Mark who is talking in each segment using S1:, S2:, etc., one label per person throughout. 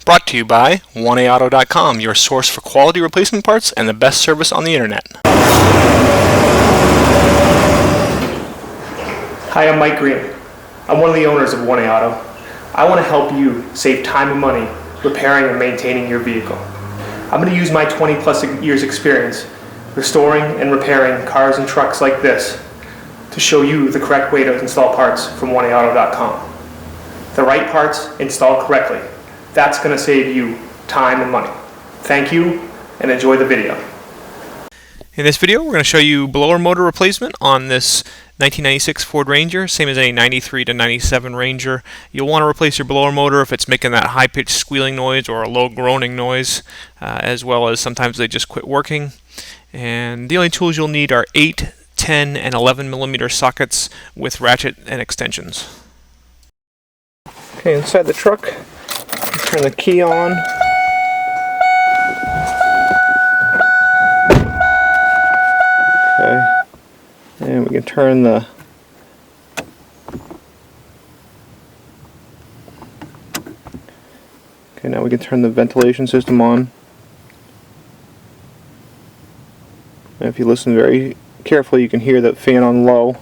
S1: Brought to you by 1AAuto.com, your source for quality replacement parts and the best service on the internet.
S2: Hi, I'm Mike Green. I'm one of the owners of 1A Auto. I want to help you save time and money repairing and maintaining your vehicle. I'm going to use my 20+ years experience restoring and repairing cars and trucks like this to show you the correct way to install parts from 1AAuto.com. The right parts installed correctly. That's going to save you time and money. Thank you, and enjoy the video.
S1: In this video, we're going to show you blower motor replacement on this 1996 Ford Ranger, same as a 93 to 97 Ranger. You'll want to replace your blower motor if it's making that high-pitched squealing noise or a low groaning noise, as well as sometimes they just quit working. And the only tools you'll need are 8, 10, and 11 millimeter sockets with ratchet and extensions. Okay, inside the truck, turn the key on. Okay, and we can turn the now we can turn the ventilation system on. And if you listen very carefully, you can hear that fan on low.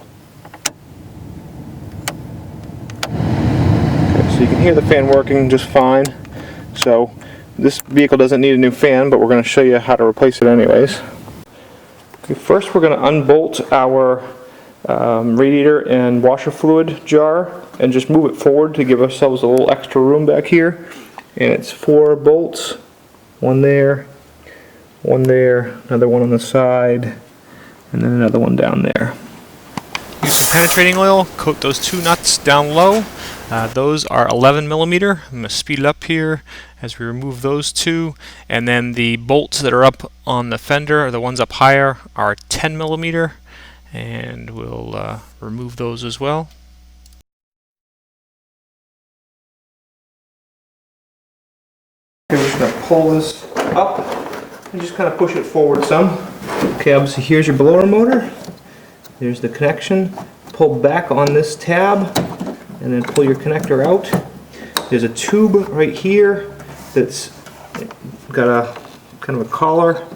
S1: Okay, so you can hear the fan working just fine. So this vehicle doesn't need a new fan, but we're going to show you how to replace it anyways. Okay, first we're going to unbolt our radiator and washer fluid jar and just move it forward to give ourselves a little extra room back here. And it's 4 bolts, one there, another one on the side, and then another one down there. Use some penetrating oil, coat those 2 nuts down low. Those are 11 millimeter. I'm going to speed it up here as we remove those 2. And then the bolts that are up on the fender, or the ones up higher, are 10 millimeter. And we'll remove those as well. Okay, we're just going to pull this up and just kind of push it forward some. Okay, obviously here's your blower motor. There's the connection. Pull back on this tab and then pull your connector out. There's a tube right here that's got a kind of a collar,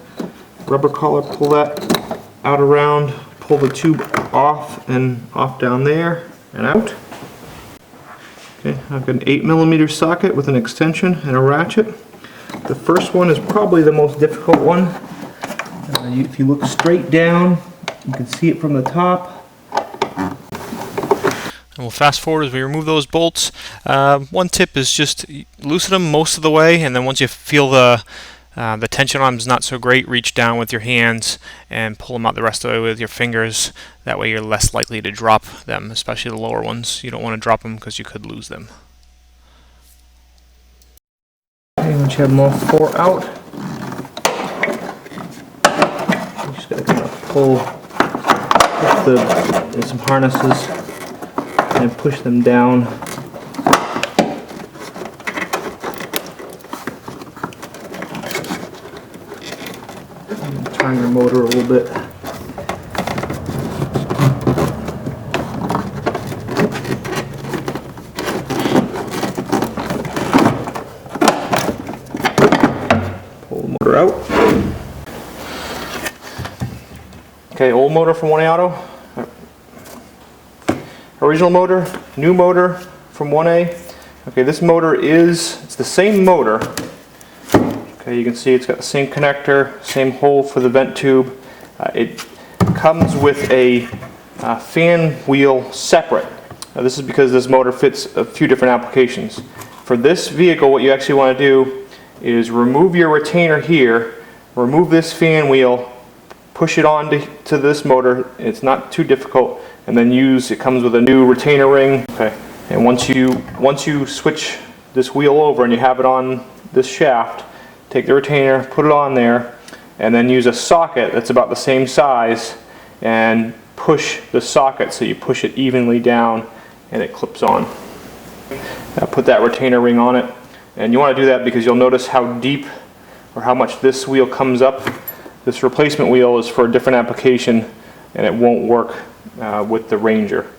S1: rubber collar. Pull that out around, pull the tube off and off down there and out. Okay, I've got an 8 millimeter socket with an extension and a ratchet. The first one is probably the most difficult one. If you look straight down, you can see it from the top. And we'll fast forward as we remove those bolts. One tip is just loosen them most of the way, and then once you feel the tension on them is not so great, reach down with your hands and pull them out the rest of the way with your fingers. That way you're less likely to drop them, especially the lower ones. You don't want to drop them because you could lose them. Okay, once you have them all 4 out, you just got to kind of pull some harnesses and push them down. And turn your motor a little bit. Pull the motor out. Okay, old motor from 1A Auto. Original motor, new motor from 1A. Okay, this motor it's the same motor. Okay, you can see it's got the same connector, same hole for the vent tube. It comes with a fan wheel separate. Now, this is because this motor fits a few different applications. For this vehicle, what you actually want to do is remove your retainer here, remove this fan wheel, push it on to this motor. It's not too difficult. And then it comes with a new retainer ring. Okay. And once you switch this wheel over and you have it on this shaft, take the retainer, put it on there, and then use a socket that's about the same size and push the socket so you push it evenly down and it clips on. Now put that retainer ring on it, and you want to do that because you'll notice how deep or how much this wheel comes up. This replacement wheel is for a different application and it won't work with the Ranger.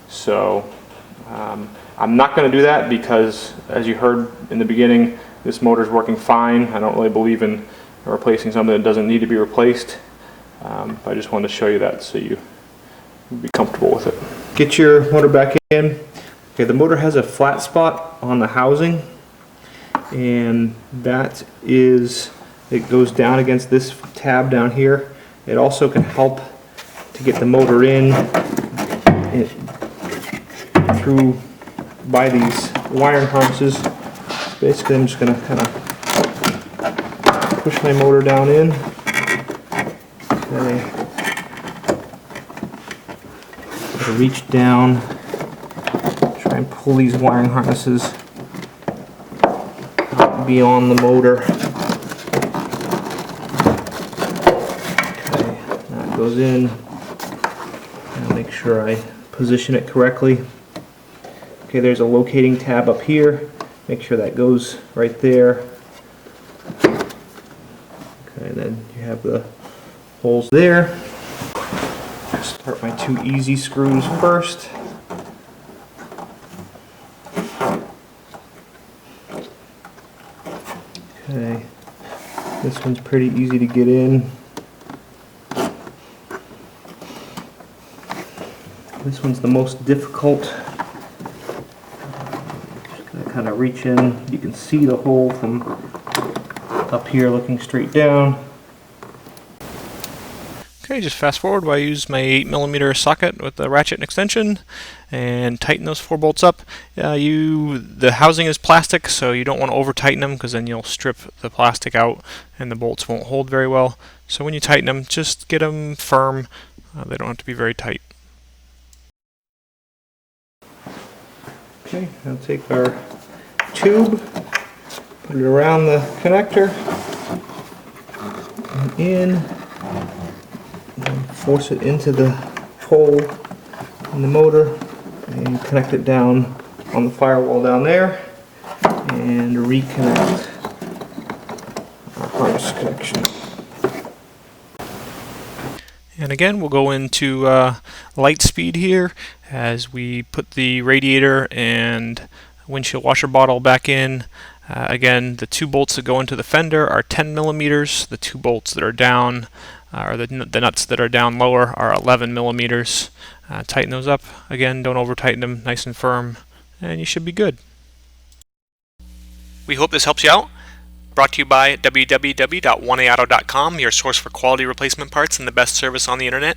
S1: So I'm not going to do that because, as you heard in the beginning, This motor is working fine. I don't really believe in replacing something that doesn't need to be replaced. But I just wanted to show you that so you would be comfortable with it. Get your motor back in. Okay, the motor has a flat spot on the housing, and that is, it goes down against this tab down here. It also can help to get the motor in through by these wiring harnesses. Basically, I'm just going to kind of push my motor down in. Okay. Reach down, try and pull these wiring harnesses out beyond the motor. Okay, that goes in. I'll make sure I position it correctly. Okay, there's a locating tab up here. Make sure that goes right there. Okay, then you have the holes there. Start my 2 easy screws first. Okay, this one's pretty easy to get in. This one's the most difficult. Just gonna kind of reach in. You can see the hole from up here looking straight down. Okay, just fast forward while I use my 8mm socket with the ratchet and extension and tighten those 4 bolts up. The housing is plastic, so you don't want to over tighten them because then you'll strip the plastic out and the bolts won't hold very well. So when you tighten them, just get them firm. They don't have to be very tight. Okay, I'll take our tube, put it around the connector, and in. Force it into the hole in the motor and connect it down on the firewall down there and reconnect our harness connection. And again, we'll go into light speed here as we put the radiator and windshield washer bottle back in. Again, the 2 bolts that go into the fender are 10mm. The 2 bolts that are down, or the nuts that are down lower, are 11mm. Tighten those up. Again, don't over tighten them, nice and firm, and you should be good. We hope this helps you out. Brought to you by www.oneaauto.com, your source for quality replacement parts and the best service on the internet.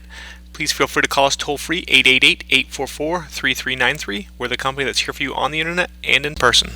S1: Please feel free to call us toll-free 888-844-3393. We're the company that's here for you on the internet and in person.